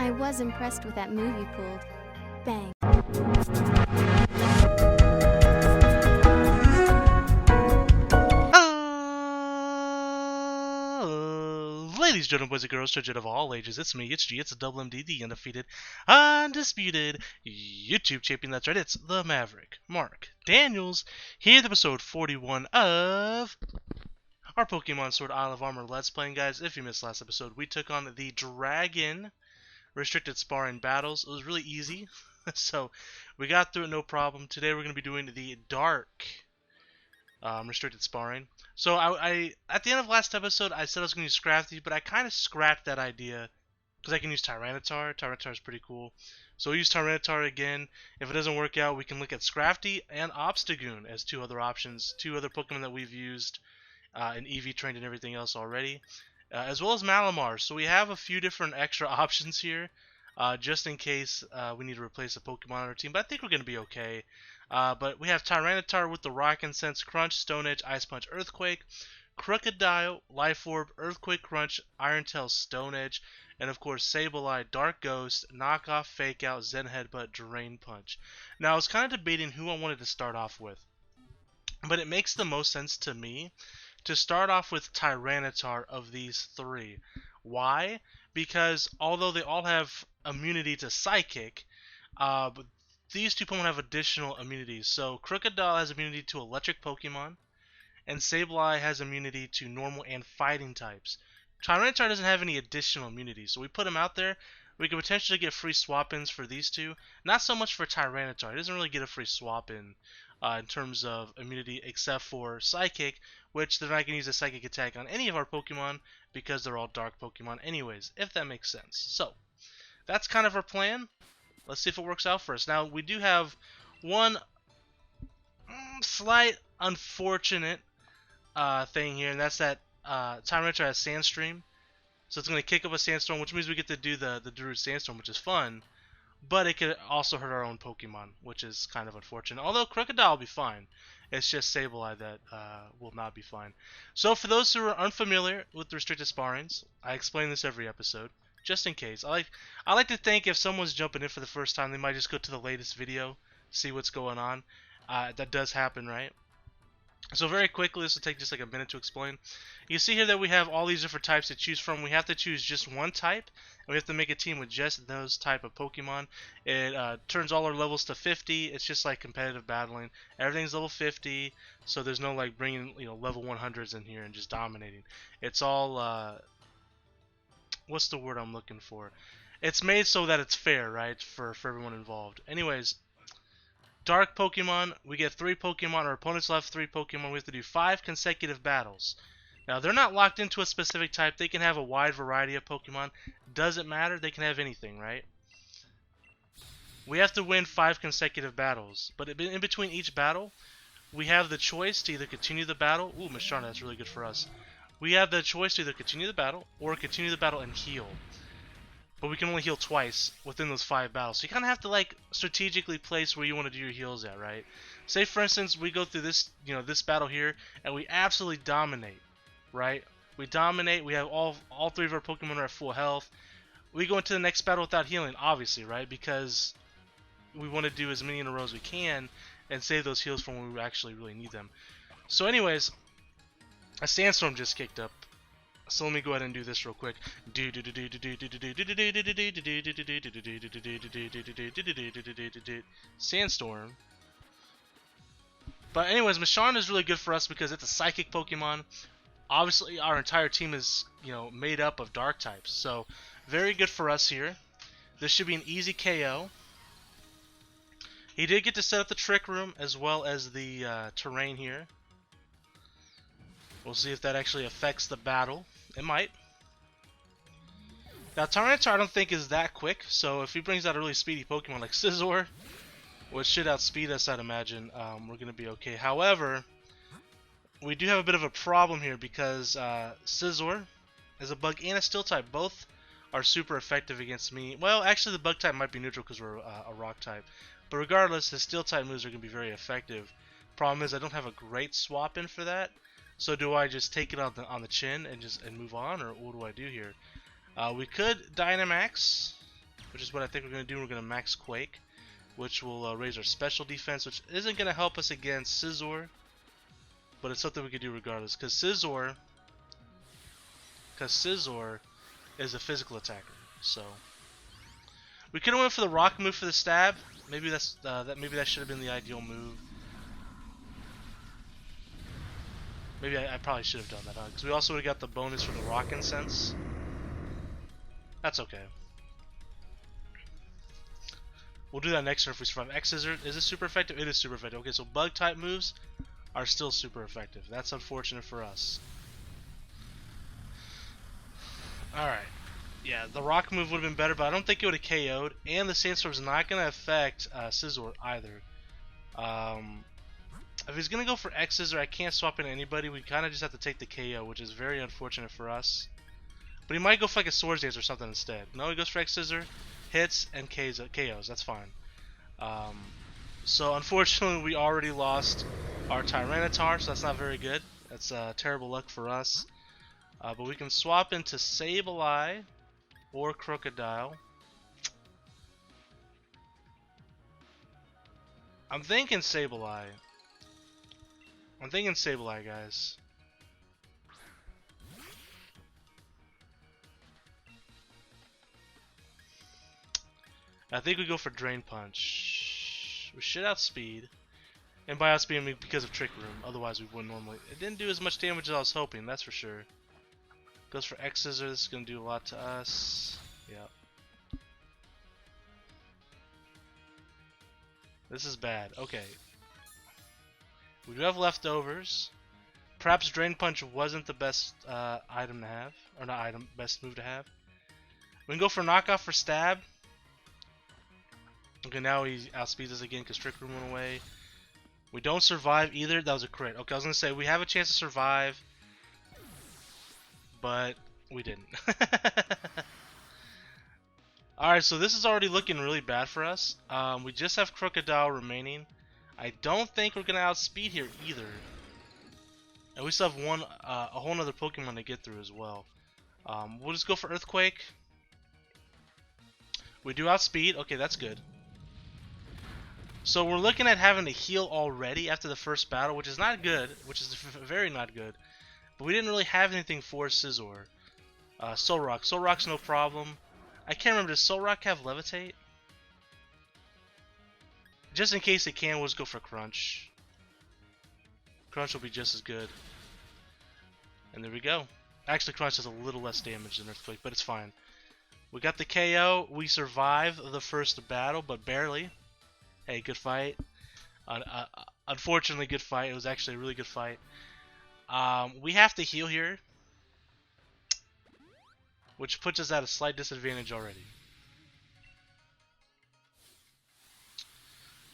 I was impressed with that move you pulled. Bang. Ladies, gentlemen, boys and girls, children of all ages, it's me, it's G, it's a double MD, the undefeated, undisputed YouTube champion. That's right, it's the Maverick, Mark Daniels, here with episode 41 of our Pokemon Sword Isle of Armor Let's Playing. Guys, if you missed last episode, we took on the Dragon restricted sparring battles. It was really easy, so we got through it no problem. Today we're going to be doing the Dark restricted sparring. So I at the end of last episode I said I was going to use Scrafty, but I kind of scrapped that idea because I can use Tyranitar. Tyranitar is pretty cool. So we'll use Tyranitar again. If it doesn't work out, we can look at Scrafty and Obstagoon as two other options, two other Pokemon that we've used in EV trained and everything else already, as well as Malamar. So we have a few different extra options here, just in case we need to replace a Pokemon on our team. But I think we're going to be okay. But we have Tyranitar with the Rock and Sense, Crunch, Stone Edge, Ice Punch, Earthquake, Crocodile, Life Orb, Earthquake, Crunch, Iron Tail, Stone Edge, and of course Sableye, Dark Ghost, Knockoff, Fake Out, Zen Headbutt, Drain Punch. Now I was kind of debating who I wanted to start off with, but it makes the most sense to me to start off with Tyranitar of these three. Why? Because although they all have immunity to Psychic, these two Pokemon have additional immunities. So Crocodile has immunity to electric Pokemon, and Sableye has immunity to normal and fighting types. Tyranitar doesn't have any additional immunities, so we put him out there. We could potentially get free swap-ins for these two. Not so much for Tyranitar. He doesn't really get a free swap-in in terms of immunity, except for Psychic, which they're not going to use a Psychic attack on any of our Pokemon because they're all Dark Pokemon anyways, if that makes sense. So, that's kind of our plan. Let's see if it works out for us. Now, we do have one slight unfortunate thing here, and that's that Tyranitar has Sandstream. So it's going to kick up a Sandstorm, which means we get to do the Darude Sandstorm, which is fun. But it could also hurt our own Pokemon, which is kind of unfortunate. Although Crocodile will be fine. It's just Sableye that will not be fine. So for those who are unfamiliar with restricted sparrings, I explain this every episode, just in case. I like to think if someone's jumping in for the first time, they might just go to the latest video, see what's going on. That does happen, right? So very quickly, this will take just like a minute to explain. You see here that we have all these different types to choose from. We have to choose just one type, and we have to make a team with just those type of Pokemon. It turns all our levels to 50. It's just like competitive battling. Everything's level 50, so there's no like bringing level 100s in here and just dominating. It's all what's the word I'm looking for? It's made so that it's fair, right, for everyone involved. Anyways, Dark Pokemon, we get 3 Pokemon, our opponents left 3 Pokemon. We have to do 5 consecutive battles. Now, they're not locked into a specific type. They can have a wide variety of Pokemon. Doesn't matter. They can have anything, right? We have to win 5 consecutive battles. But in between each battle, we have the choice to either continue the battle. Ooh, Mishana, that's really good for us. We have the choice to either continue the battle or continue the battle and heal. But we can only heal twice within those 5 battles. So you kind of have to like strategically place where you want to do your heals at, right? Say for instance we go through this, this battle here, and we absolutely dominate, right? We dominate. We have all 3 of our Pokemon are at full health. We go into the next battle without healing, obviously, right? Because we want to do as many in a row as we can and save those heals for when we actually really need them. So, anyways, a Sandstorm just kicked up. So let me go ahead and do this real quick. Sandstorm. But anyways, Mishana is really good for us because it's a Psychic Pokemon. Obviously, our entire team is, made up of Dark types. So, very good for us here. This should be an easy KO. He did get to set up the Trick Room as well as the terrain here. We'll see if that actually affects the battle. It might. Now, Tyranitar I don't think is that quick, so if he brings out a really speedy Pokemon like Scizor, which should outspeed us, I'd imagine, we're going to be okay. However, we do have a bit of a problem here because Scizor is a Bug and a Steel type. Both are super effective against me. Well, actually the Bug type might be neutral because we're a Rock type. But regardless, his Steel type moves are going to be very effective. Problem is I don't have a great swap in for that. So do I just take it on the chin and move on, or what do I do here? We could Dynamax. which is what I think we're going to do. We're going to max Quake, which will raise our special defense, which isn't going to help us against Scizor, but it's something we can do regardless, because Scizor is a physical attacker. So we could have went for the rock move for the stab. Maybe that's maybe that should have been the ideal move. Maybe I probably should have done that, because we also would have got the bonus from the rock incense. That's okay. We'll do that next turn if we survive. X Scissor, is it super effective? It is super effective. Okay, so bug type moves are still super effective. That's unfortunate for us. Alright. Yeah, the rock move would have been better, but I don't think it would have KO'd. And the Sandstorm's not going to affect Scizor either. If he's going to go for X Scissor, I can't swap into anybody. We kind of just have to take the KO, which is very unfortunate for us. But he might go for like a Swords Dance or something instead. No, he goes for X Scissor, hits, and KOs. That's fine. So unfortunately, we already lost our Tyranitar, so that's not very good. That's terrible luck for us. But we can swap into Sableye or Crocodile. I'm thinking Sableye. Guys. I think we go for Drain Punch. We should outspeed. And by outspeed, I mean because of Trick Room. Otherwise, we wouldn't normally. It didn't do as much damage as I was hoping, that's for sure. Goes for X Scissor. This is going to do a lot to us. Yep. This is bad. Okay. We do have leftovers. Perhaps Drain Punch wasn't the best item to have. Or not item, best move to have. We can go for Knockoff for Stab. Okay, now he outspeeds us again because Trick Room went away. We don't survive either. That was a crit. Okay, I was going to say, we have a chance to survive. But we didn't. Alright, so this is already looking really bad for us. We just have Crocodile remaining. I don't think we're going to outspeed here either. And we still have a whole other Pokemon to get through as well. We'll just go for Earthquake. We do outspeed. Okay, that's good. So we're looking at having to heal already after the first battle, which is not good. Which is very not good. But we didn't really have anything for Scizor. Solrock. Solrock's no problem. I can't remember, does Solrock have Levitate? Just in case it can, we'll just go for Crunch. Crunch will be just as good. And there we go. Actually, Crunch has a little less damage than Earthquake, but it's fine. We got the KO. We survived the first battle, but barely. Hey, good fight. Unfortunately, good fight. It was actually a really good fight. We have to heal here, which puts us at a slight disadvantage already.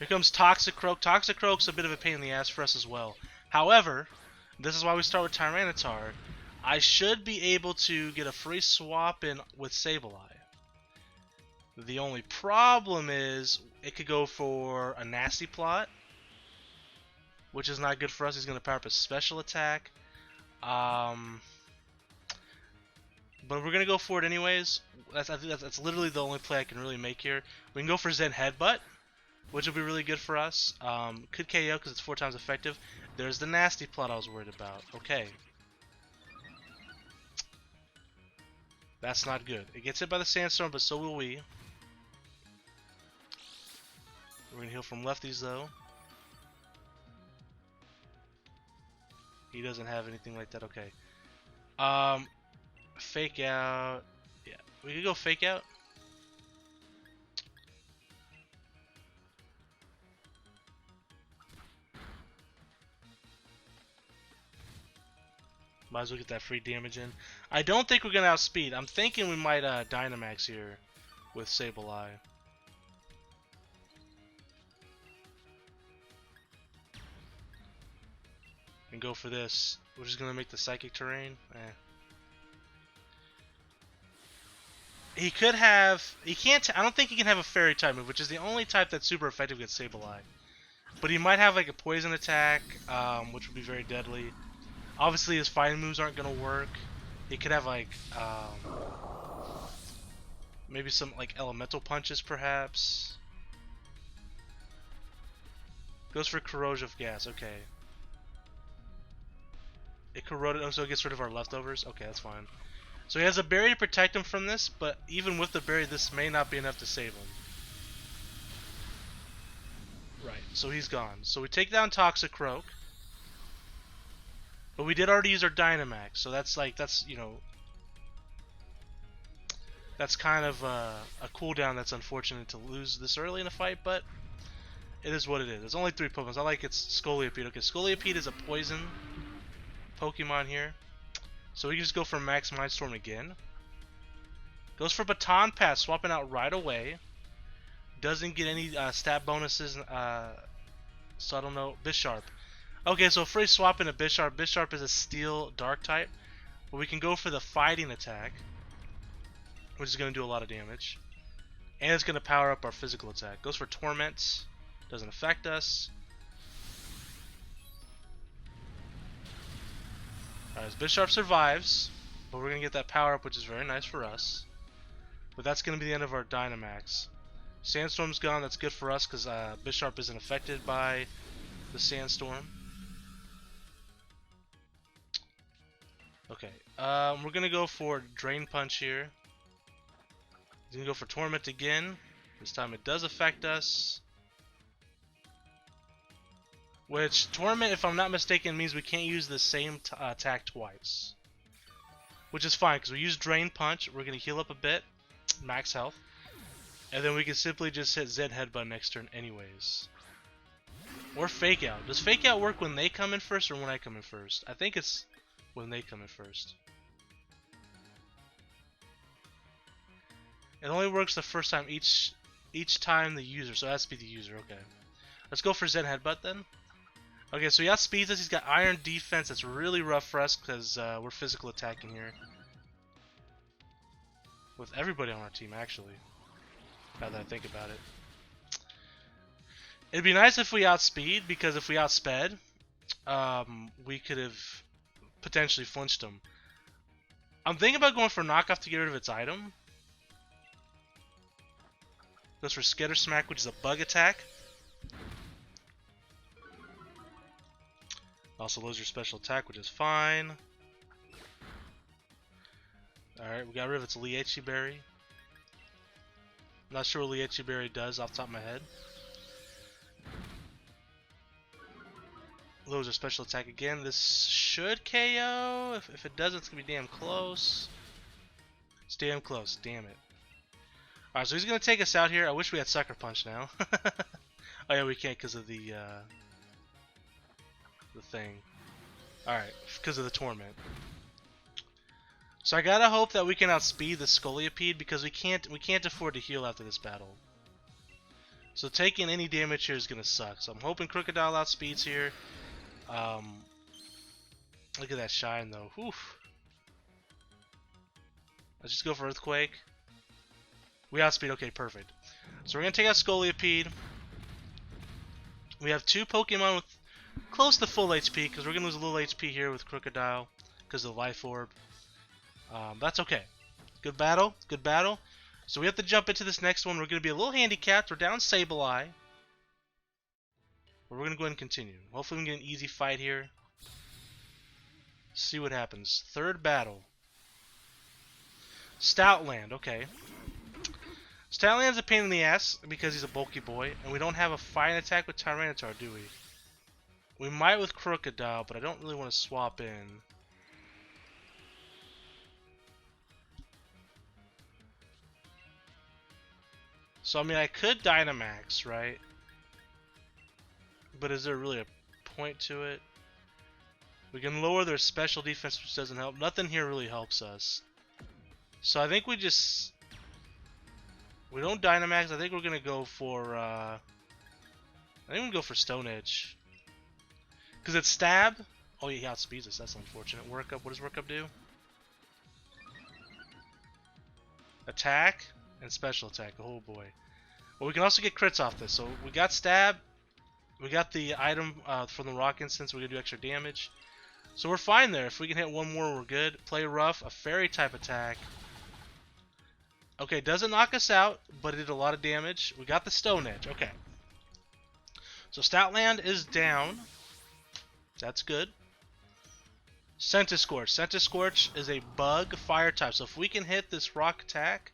Here comes Toxicroak. Toxicroak's a bit of a pain in the ass for us as well. However, this is why we start with Tyranitar. I should be able to get a free swap in with Sableye. The only problem is it could go for a Nasty Plot, which is not good for us. He's going to power up his special attack. But we're going to go for it anyways. I think that's literally the only play I can really make here. We can go for Zen Headbutt, which will be really good for us. Could KO because it's 4 times effective. There's the Nasty Plot I was worried about. Okay. That's not good. It gets hit by the Sandstorm, but so will we. We're going to heal from lefties though. He doesn't have anything like that. Okay. Fake out. Yeah, we could go fake out. Might as well get that free damage in. I don't think we're gonna outspeed. I'm thinking we might Dynamax here with Sableye. And go for this. We're just gonna make the Psychic Terrain. He could have. He can't. I don't think he can have a Fairy type move, which is the only type that's super effective against Sableye. But he might have like a Poison attack, which would be very deadly. Obviously, his fighting moves aren't gonna work. He could have like. Maybe some like elemental punches, perhaps. Goes for corrosive gas. Okay. It corroded. Oh, so it gets rid of our leftovers. Okay, that's fine. So he has a berry to protect him from this, but even with the berry, this may not be enough to save him. Right. So he's gone. So we take down Toxicroak. But we did already use our Dynamax, so that's you know, that's kind of a cooldown that's unfortunate to lose this early in a fight, but it is what it is. There's only 3 Pokemon. I like its Scolipede. Okay, Scolipede is a poison Pokemon here. So we can just go for Max Mindstorm again. Goes for Baton Pass, swapping out right away. Doesn't get any stat bonuses, so I don't know. Bisharp. Okay, so free swap into Bisharp. Bisharp is a Steel Dark type. But we can go for the Fighting attack, which is going to do a lot of damage. And it's going to power up our physical attack. Goes for Torment. Doesn't affect us. Alright, so Bisharp survives. But we're going to get that power up, which is very nice for us. But that's going to be the end of our Dynamax. Sandstorm's gone. That's good for us because Bisharp isn't affected by the Sandstorm. Okay, we're going to go for Drain Punch here. He's going to go for Torment again. This time it does affect us. Which, Torment, if I'm not mistaken, means we can't use the same attack twice. Which is fine, because we use Drain Punch. We're going to heal up a bit. Max health. And then we can simply just hit Zen Headbutt next turn anyways. Or Fake Out. Does Fake Out work when they come in first or when I come in first? I think it's when they come in first. It only works the first time each time the user, so it has to be the user. Okay. Let's go for Zen Headbutt then. Okay, so he outspeeds us. He's got Iron Defense. That's really rough for us because we're physical attacking here. With everybody on our team, actually. Now that I think about it. It'd be nice if we outspeed, because if we outsped, we could have potentially flinched him. I'm thinking about going for Knockoff to get rid of its item. Goes for Skitter Smack, which is a bug attack. Also loses your special attack, which is fine. Alright, we got rid of its Liechii Berry. Not sure what Liechii Berry does off the top of my head. Lose our special attack again. This should KO. If it doesn't, it's going to be damn close. It's damn close. Damn it. Alright, so he's going to take us out here. I wish we had Sucker Punch now. Oh yeah, we can't because of the thing. Alright, because of the Torment. So I gotta hope that we can outspeed the Scolipede because we can't afford to heal after this battle. So taking any damage here is gonna suck. So I'm hoping Crocodile outspeeds here. Look at that shine though. Oof. Let's just go for Earthquake. We outspeed. Okay, perfect. So we're gonna take out Scolipede. We have 2 Pokemon with close to full HP because we're gonna lose a little HP here with Crocodile because of the Life Orb. That's okay. Good battle. Good battle. So we have to jump into this next one. We're going to be a little handicapped. We're down Sableye. But we're going to go ahead and continue. Hopefully we can get an easy fight here. See what happens. Third battle. Stoutland. Okay. Stoutland's a pain in the ass because he's a bulky boy. And we don't have a fighting attack with Tyranitar, do we? We might with Crocodile, but I don't really want to swap in. So, I mean, I could Dynamax, right? But is there really a point to it? We can lower their special defense, which doesn't help. Nothing here really helps us. So, I think we just... We don't Dynamax. I think we're going to go for... I think we're going to go for Stone Edge. Because it's Stab. Oh, yeah, he outspeeds us. That's unfortunate. Work Up. What does Work Up do? Attack. And special attack. Oh boy. Well, we can also get crits off this. So we got Stab. We got the item from the Rock Instance. We're going to do extra damage. So we're fine there. If we can hit one more, we're good. Play Rough. A Fairy type attack. Okay, doesn't knock us out, but it did a lot of damage. We got the Stone Edge. Okay. So Stoutland is down. That's good. Scentiscorch. Scentiscorch is a bug fire type. So if we can hit this rock attack,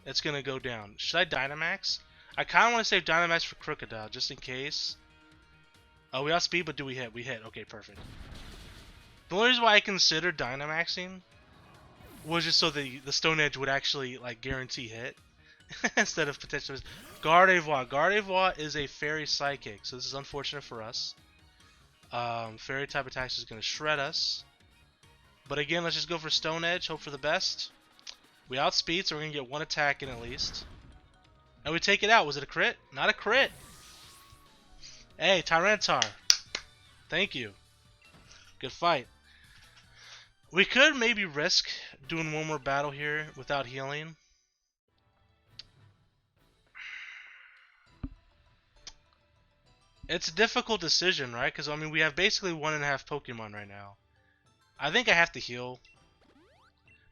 it's going to go down. Should I Dynamax? I kind of want to save Dynamax for Crocodile, just in case. Oh, we outspeed, but do we hit? We hit. Okay, perfect. The only reason why I considered Dynamaxing was just so the Stone Edge would actually like guarantee hit instead of potentially Gardevoir. Gardevoir is a Fairy Psychic, so this is unfortunate for us. Fairy type attacks is going to shred us, but again, let's just go for Stone Edge. Hope for the best. We outspeed, so we're going to get one attack in at least, and we take it out. Was it a crit? Not a crit. Hey, Tyranitar. Thank you. Good fight. We could maybe risk doing one more battle here without healing. It's a difficult decision, right? Because, I mean, we have basically 1.5 Pokemon right now. I think I have to heal.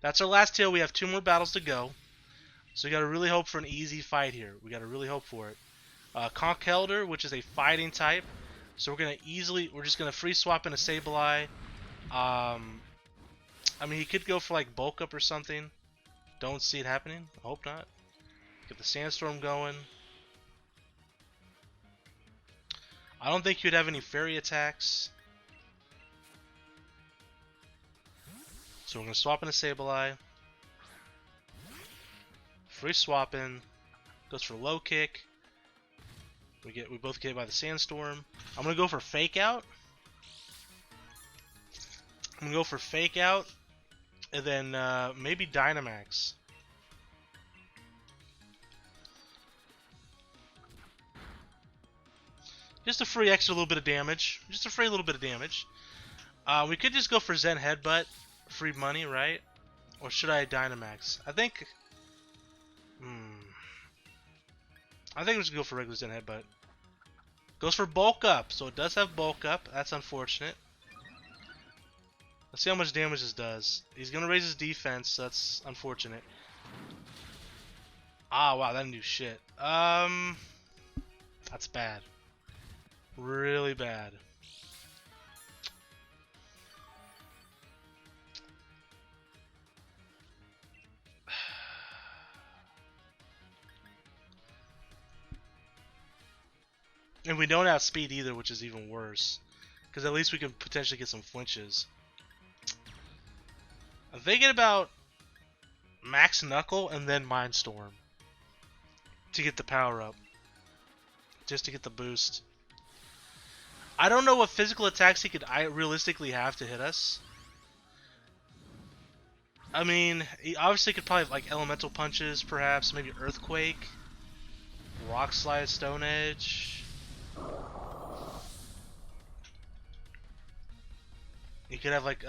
That's our last heal. We have 2 more battles to go. So we got to really hope for an easy fight here. We got to really hope for it. Conkeldurr, which is a fighting type. So we're just going to free swap in a Sableye. I mean, he could go for like bulk up or something. Don't see it happening. I hope not. Get the Sandstorm going. I don't think you'd have any fairy attacks. So we're going to swap in a Sableye. Free swap in. Goes for low kick. We both get hit by the Sandstorm. I'm going to go for Fake Out. And then maybe Dynamax. Just a free extra little bit of damage. We could just go for Zen Headbutt. Free money, right? Or should I Dynamax? I think we're just gonna go for regular Zen Headbutt. Goes for Bulk Up, so it does have Bulk Up. That's unfortunate. Let's see how much damage this does. He's gonna raise his defense, so that's unfortunate. Ah, wow, that didn't do shit. That's bad. Really bad. And we don't have speed either, which is even worse. Because at least we can potentially get some flinches. I'm thinking about Max Knuckle and then Mindstorm to get the power up. Just to get the boost. I don't know what physical attacks he could realistically have to hit us. I mean, he obviously could probably have like elemental punches, perhaps, maybe Earthquake, Rock Slide, Stone Edge. He could have like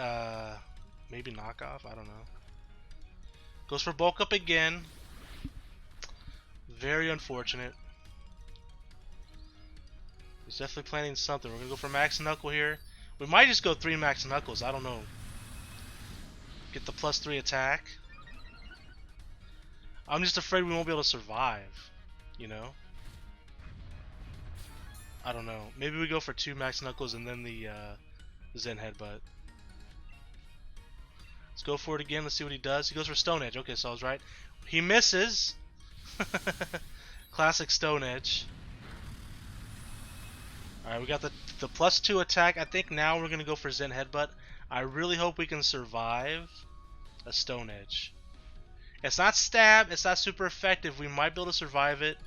maybe knockoff, I don't know. Goes for bulk up again. Very unfortunate. He's definitely planning something. We're gonna go for Max Knuckle here. We might just go 3 Max Knuckles, I don't know. Get the +3 attack. I'm just afraid we won't be able to survive, you know? I don't know. Maybe we go for 2 Max Knuckles and then the Zen Headbutt. Let's go for it again. Let's see what he does. He goes for Stone Edge. Okay, so I was right. He misses. Classic Stone Edge. Alright, we got the +2 attack. I think now we're going to go for Zen Headbutt. I really hope we can survive a Stone Edge. It's not stab. It's not super effective. We might be able to survive it.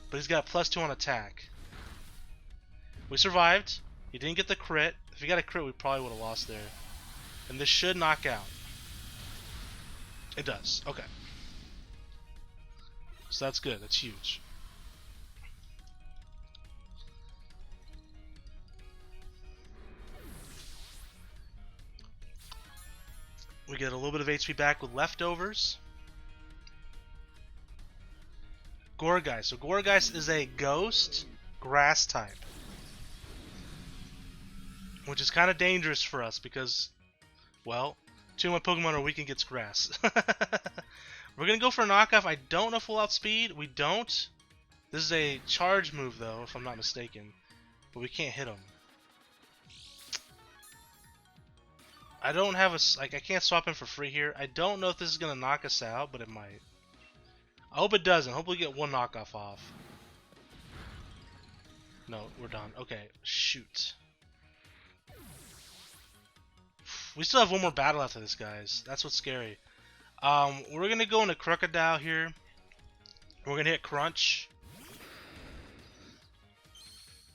But he's got +2 on attack. We survived. He didn't get the crit. If he got a crit, we probably would have lost there. And this should knock out. It does. Okay. So that's good. That's huge. We get a little bit of HP back with leftovers. Gourgeist. So Gourgeist is a ghost grass type. Which is kind of dangerous for us because, well, 2 of my Pokemon are weak against grass. We're gonna go for a knockoff. I don't know if we'll outspeed. We don't. This is a charge move though, if I'm not mistaken. But we can't hit him. I don't have I can't swap him for free here. I don't know if this is gonna knock us out, but it might. I hope it doesn't. Hope we get one knockoff off. No, we're done. Okay, shoot. We still have one more battle after this, guys. That's what's scary. We're gonna go into Crocodile here. We're gonna hit Crunch.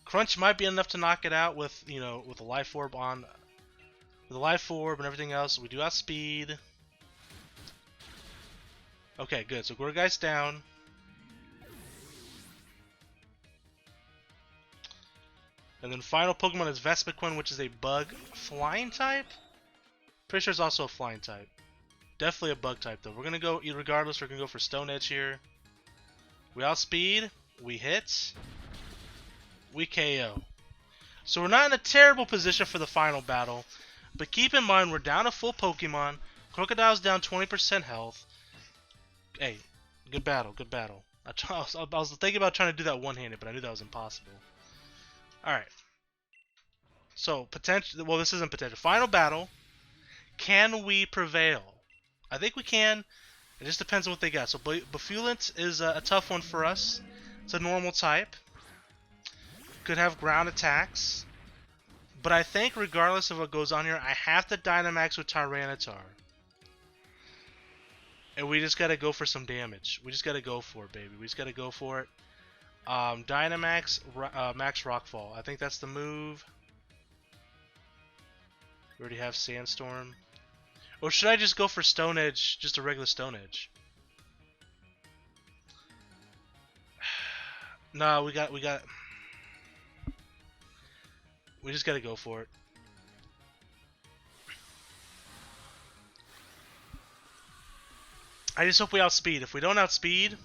Crunch might be enough to knock it out with, you know, with the Life Orb on, with the Life Orb and everything else. We do outspeed. Okay, good. So Gourguy's down. And then final Pokemon is Vespiquen, which is a bug flying type. Pretty sure it's also a flying type. Definitely a bug type though. We're gonna go, regardless, we're gonna go for Stone Edge here. We outspeed, we hit, we KO. So we're not in a terrible position for the final battle, but keep in mind we're down a full Pokemon. Crocodile's down 20% health. Hey, good battle, good battle. I was thinking about trying to do that one-handed, but I knew that was impossible. Alright. So, potential. Well, this isn't potential. Final battle. Can we prevail? I think we can. It just depends on what they got. So, Buffulant is a tough one for us. It's a normal type. Could have ground attacks. But I think, regardless of what goes on here, I have to Dynamax with Tyranitar. And we just gotta go for some damage. We just gotta go for it, baby. We just gotta go for it. Dynamax, Max Rockfall. I think that's the move. We already have Sandstorm. Or should I just go for Stone Edge, just a regular Stone Edge? No, we just gotta go for it. I just hope we outspeed. If we don't outspeed,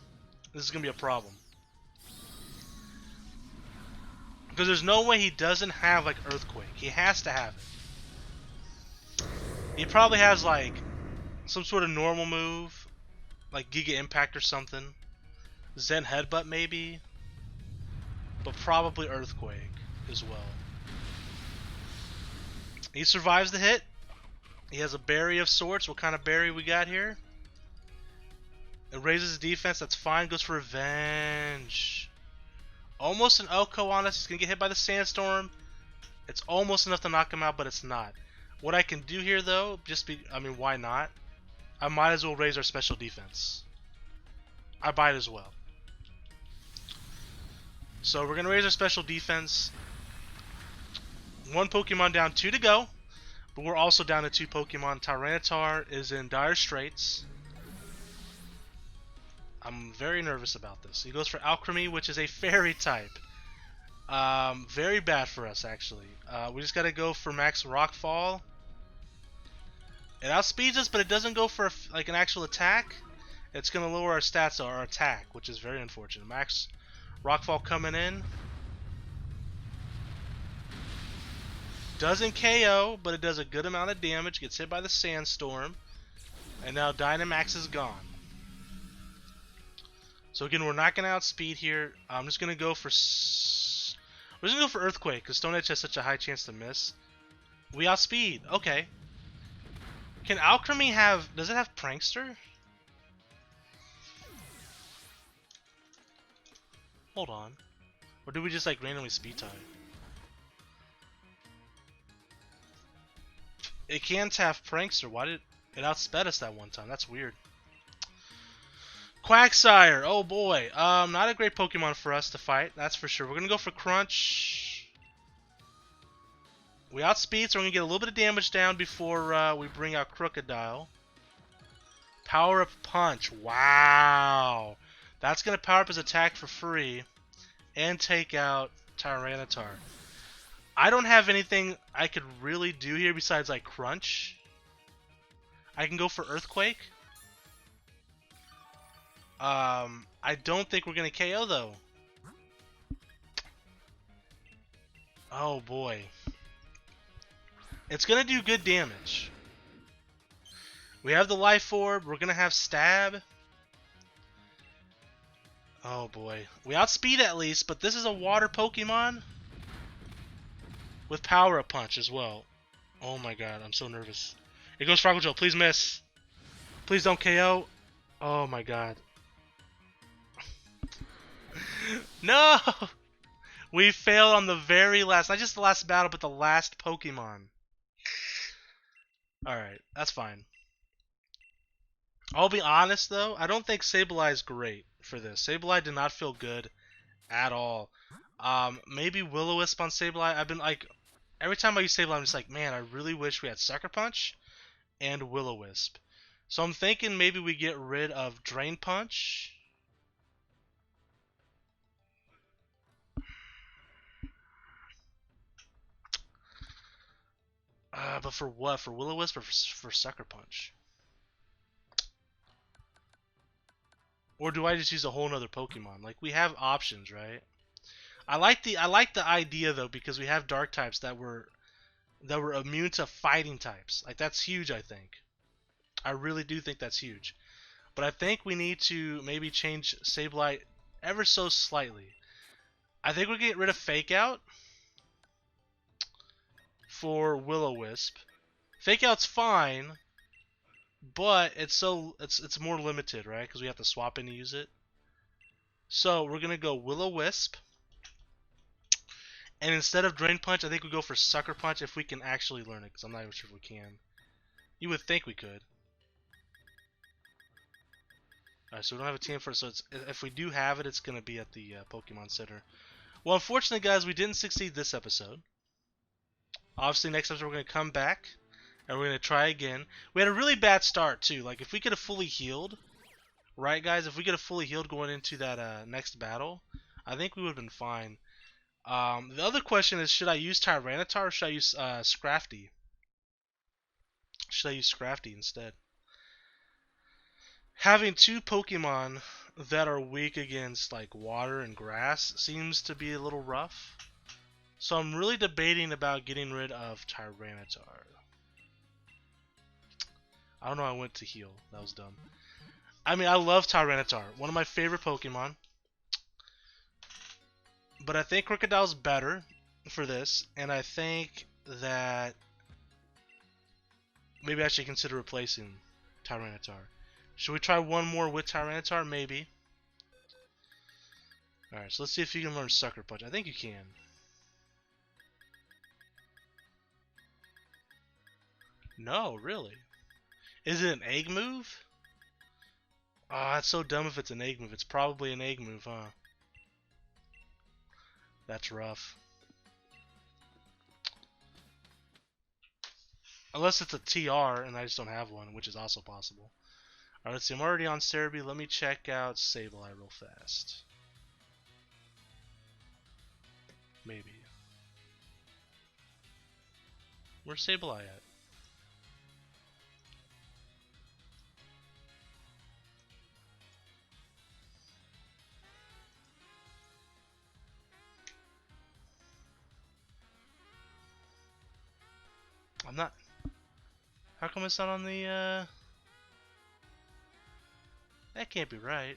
this is gonna be a problem. Because there's no way he doesn't have like Earthquake. He has to have it. He probably has like some sort of normal move, like Giga Impact or something. Zen Headbutt maybe, but probably Earthquake as well. He survives the hit. He has a berry of sorts. What kind of berry we got here? It raises his defense. That's fine. Goes for Revenge. Almost an Oko on us. He's going to get hit by the Sandstorm. It's almost enough to knock him out, but it's not. What I can do here, though, I mean, why not? I might as well raise our special defense. I might as well. So we're going to raise our special defense. One Pokemon down, 2 to go. But we're also down to 2 Pokemon. Tyranitar is in dire straits. I'm very nervous about this. He goes for Alchemy, which is a fairy type. Very bad for us, actually. We just gotta go for Max Rockfall. It outspeeds us, but it doesn't go for like an actual attack. It's gonna lower our stats or our attack, which is very unfortunate. Max Rockfall coming in. Doesn't KO, but it does a good amount of damage. Gets hit by the Sandstorm. And now Dynamax is gone. So again, we're not going to outspeed here. I'm just going to go for... We're just going to go for Earthquake, because Stone Edge has such a high chance to miss. We outspeed. Okay. Can Alchemy have... Does it have Prankster? Hold on. Or do we just like randomly speed type? It can't have Prankster. Why did... It outsped us that one time. That's weird. Quagsire, oh boy. Not a great Pokemon for us to fight, that's for sure. We're gonna go for Crunch. We outspeed, so we're gonna get a little bit of damage down before we bring out Crocodile. Power Up Punch, wow. That's gonna power up his attack for free and take out Tyranitar. I don't have anything I could really do here besides like Crunch. I can go for Earthquake. I don't think we're going to KO, though. Oh, boy. It's going to do good damage. We have the Life Orb. We're going to have Stab. Oh boy. We outspeed at least, but this is a water Pokemon with power up punch as well. Oh my god, I'm so nervous. It goes Froggle Gel. Please miss. Please don't KO. Oh my god. No! We failed on the very last, not just the last battle, but the last Pokemon. Alright, that's fine. I'll be honest though, I don't think Sableye is great for this. Sableye did not feel good at all. Maybe Will-O-Wisp on Sableye. I've been like, every time I use Sableye, I'm just like, man, I really wish we had Sucker Punch and Will-O-Wisp. So I'm thinking maybe we get rid of Drain Punch. But for what? For Will-O-Wisp or for Sucker Punch? Or do I just use a whole nother Pokemon? Like, we have options, right? I like the idea though, because we have Dark types that were immune to fighting types. Like, that's huge, I think. I really do think that's huge. But I think we need to maybe change Sableye ever so slightly. I think we get rid of Fake Out for Will-O-Wisp. Fake Out's fine, but it's more limited, right? Because we have to swap in to use it. So we're gonna go Will-O-Wisp, and instead of Drain Punch, I think we go for Sucker Punch if we can actually learn it. Because I'm not even sure if we can. You would think we could. Alright, so we don't have a team for it, so if we do have it, it's going to be at the Pokemon Center. Well, unfortunately, guys, we didn't succeed this episode. Obviously, next episode we're going to come back, and we're going to try again. We had a really bad start, too. Like, if we could have fully healed, right, guys? If we could have fully healed going into that next battle, I think we would have been fine. The other question is, should I use Tyranitar or should I use Scrafty? Should I use Scrafty instead? Having two Pokemon that are weak against like water and grass seems to be a little rough. So I'm really debating about getting rid of Tyranitar. I don't know, I went to heal. That was dumb. I mean, I love Tyranitar. One of my favorite Pokemon. But I think Crocodile's better for this. And I think that maybe I should consider replacing Tyranitar. Should we try one more with Tyranitar? Maybe. Alright, so let's see if you can learn Sucker Punch. I think you can. No, really? Is it an egg move? Oh, that's so dumb if it's an egg move. It's probably an egg move, huh? That's rough. Unless it's a TR and I just don't have one, which is also possible. Alright, let's see. I'm already on Cerebi. Let me check out Sableye real fast. Maybe. Where's Sableye at? I'm not... How come it's not on the, That can't be right.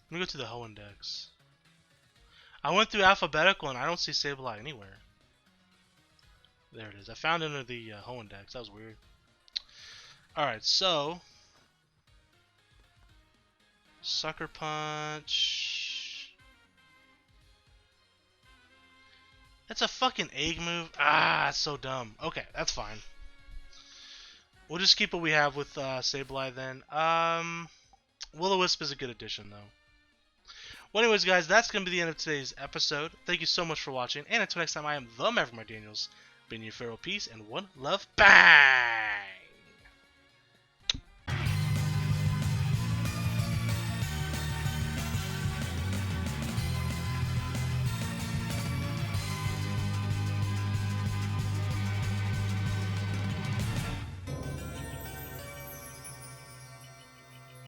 Let me go to the Ho Index. I went through alphabetical and I don't see Sableye anywhere. There it is. I found it under the Ho Index. That was weird. Alright, so... Sucker Punch... That's a fucking egg move. Ah, that's so dumb. Okay, that's fine. We'll just keep what we have with Sableye then. Will-O-Wisp is a good addition, though. Well, anyways, guys, that's going to be the end of today's episode. Thank you so much for watching. And until next time, I am the Maverick Daniels. Bidding you farewell, peace, and one love. Bye!